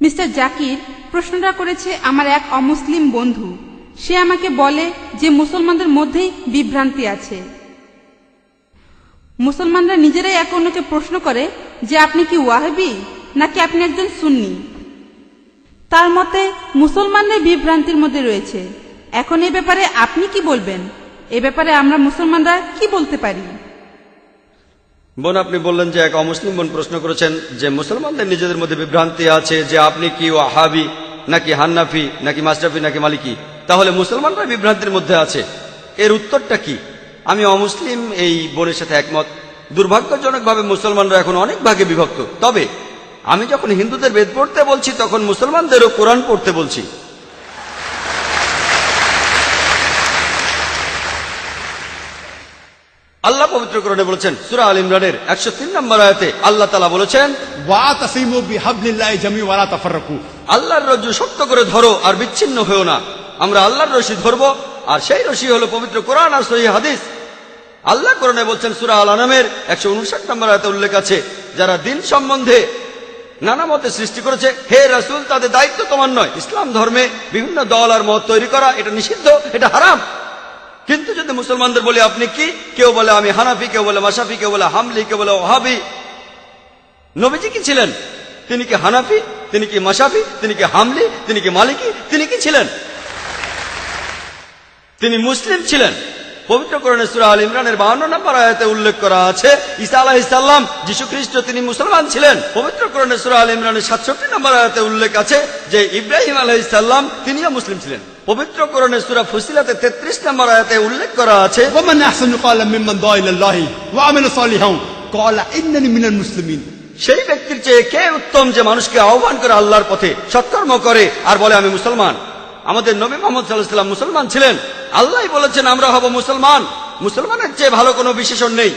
Mister Zakir প্রশ্নটা করেছে আমার এক অমুসলিম বন্ধু। সে আমাকে বলে যে মুসলমানদের মধ্যেই বিভ্রান্তি আছে। মুসলমানরা নিজেরাই এক অন্যকে প্রশ্ন করে যে আপনি কি ওয়াহাবি নাকি আপনি একজন সুন্নি। তার মতে মুসলমানদের বিভ্রান্তির মধ্যে রয়েছে। এখন এ ব্যাপারে আপনি কি বলবেন? এ ব্যাপারে আমরা মুসলমানরা কি বলতে পারি? বোন, আপনি বললেন যে এক অমুসলিম বোন প্রশ্ন করেছেন যে মুসলমানদের নিজেদের মধ্যে বিভ্রান্তি আছে যে আপনি কি ওয়াহাবি নাকি হান্নাফি নাকি মাশরাফি নাকি মালিকি, তাহলে মুসলমানরা বিভ্রান্তির মধ্যে আছে, এর উত্তরটা কি? আমি অমুসলিম এই বোনের সাথে একমত। দুর্ভাগ্যজনকভাবে মুসলমানরা এখন অনেক ভাগে বিভক্ত। তবে আমি যখন হিন্দুদের বেদ পড়তে বলছি তখন মুসলমানদেরও কোরআন পড়তে বলছি। আল্লাহ পবিত্র কোরআনে বলেছেন, সূরা আল ইমরানের 103 নম্বর আয়াতে আল্লাহ তাআলা বলেছেন, ওয়াতাসিমু বিহাবলিল্লাহি জামিআন ওয়া লা তাফাররাকু। আল্লাহর রজ্জু শক্ত করে ধরো আর বিচ্ছিন্ন হয়েও না। আমরা আল্লাহর রশি ধরবো, আর সেই রশি হলো পবিত্র কোরআন আর সহিহ হাদিস। আল্লাহ কোরআনে বলছেন, সূরা আল আনামের 159 নম্বর আয়াতে উল্লেখ আছে, যারা দিন সম্বন্ধে নানা মতে সৃষ্টি করেছে, হে রাসূল, তাদের দায়িত্ব তোমার নয়। ইসলাম ধর্মে বিভিন্ন দল আর মত তৈরি করা এটা নিষিদ্ধ, এটা হারাম। কিন্তু যদি মুসলমানদের বলি আপনি কি, কেউ বলে আমি হানাফি, কেউ বলে মাশরাফি, কেউ বলে হামলি, কেউ বলে ওয়াহাবি। নবীজি কি ছিলেন? তিনি কি হানাফি? তিনি কি মাশরাফি? তিনি কি হামলি? তিনি কি মালিকি? তিনি কি ছিলেন? তিনি মুসলিম ছিলেন। পবিত্র কোরআনে সূরা আল ইমরানের 52 নম্বর আয়াতে উল্লেখ করা আছে, ঈসা আলাইহিস সালাম, যীশু খ্রিস্ট, তিনি মুসলমান ছিলেন। পবিত্র কোরআনে সূরা আল ইমরানের 67 নম্বর আয়াতে উল্লেখ আছে যে ইব্রাহিম আলাইহিস সালাম, তিনিও মুসলিম ছিলেন। পবিত্র কোরআনে সূরা ফুসিলাতে 33 নম্বর আয়াতে উল্লেখ করা আছে, ওয়ামান আহসানু ক্বালাম মিম্মান দা ইলাল্লাহি ওয়া আমিলা সালিহান ক্বালা ইন্নানি মিনাল মুসলিমিন। সেই ব্যক্তির চেয়ে কে উত্তম যে মানুষকে আহ্বান করে আল্লাহর পথে, সৎকর্ম করে আর বলে আমি মুসলমান। আমাদের নবী মুহাম্মদ সাল্লাল্লাহু আলাইহি ওয়াসাল্লাম মুসলমান ছিলেন। আল্লাহই বলেছেন আমরা হব মুসলমান। মুসলমানের চেয়ে ভালো কোনো বিশেষণ নেই।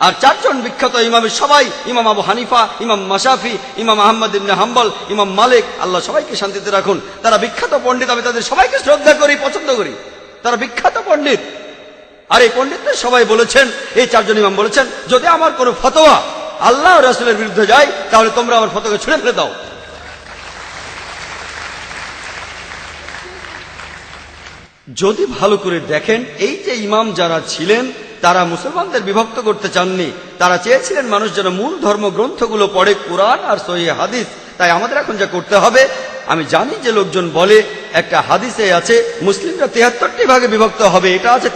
আর চারজন বিখ্যাত ইমামের সবাই, ইমাম আবু হানিফা, ইমাম মাশরাফি, ইমাম আহমদ ইবনে হাম্বল, ইমাম মালিক, আল্লাহ সবাইকে শান্তিতে রাখুন, তারা বিখ্যাত পণ্ডিত। আমি তাদের সবাইকে শ্রদ্ধা করি, পছন্দ করি। তারা বিখ্যাত পণ্ডিত। আর এই পণ্ডিতদের সবাই বলেছেন, এই চারজন ইমাম বলেছেন, যদি আমার কোনো ফতোয়া আল্লাহ ও রাসূলের বিরুদ্ধে যায় তাহলে তোমরা আমার ফতোয়াকে ছুঁড়ে ফেলে দাও। যদি ভালো করে দেখেন, এই যে ইমাম যারা ছিলেন তারা মুসলমানদের বিভক্ত করতে চাননি। তারা চেয়েছিলেন মানুষ যেন মূল ধর্মগ্রন্থগুলো পড়ে, কোরআন আর সহিহ হাদিস। তাই আমাদের এখন যা করতে হবে, আমি জানি যে লোকজন বলে একটা হাদিসে আছে মুসলিমরা 73টি ভাগে বিভক্ত হবে, এটা আছে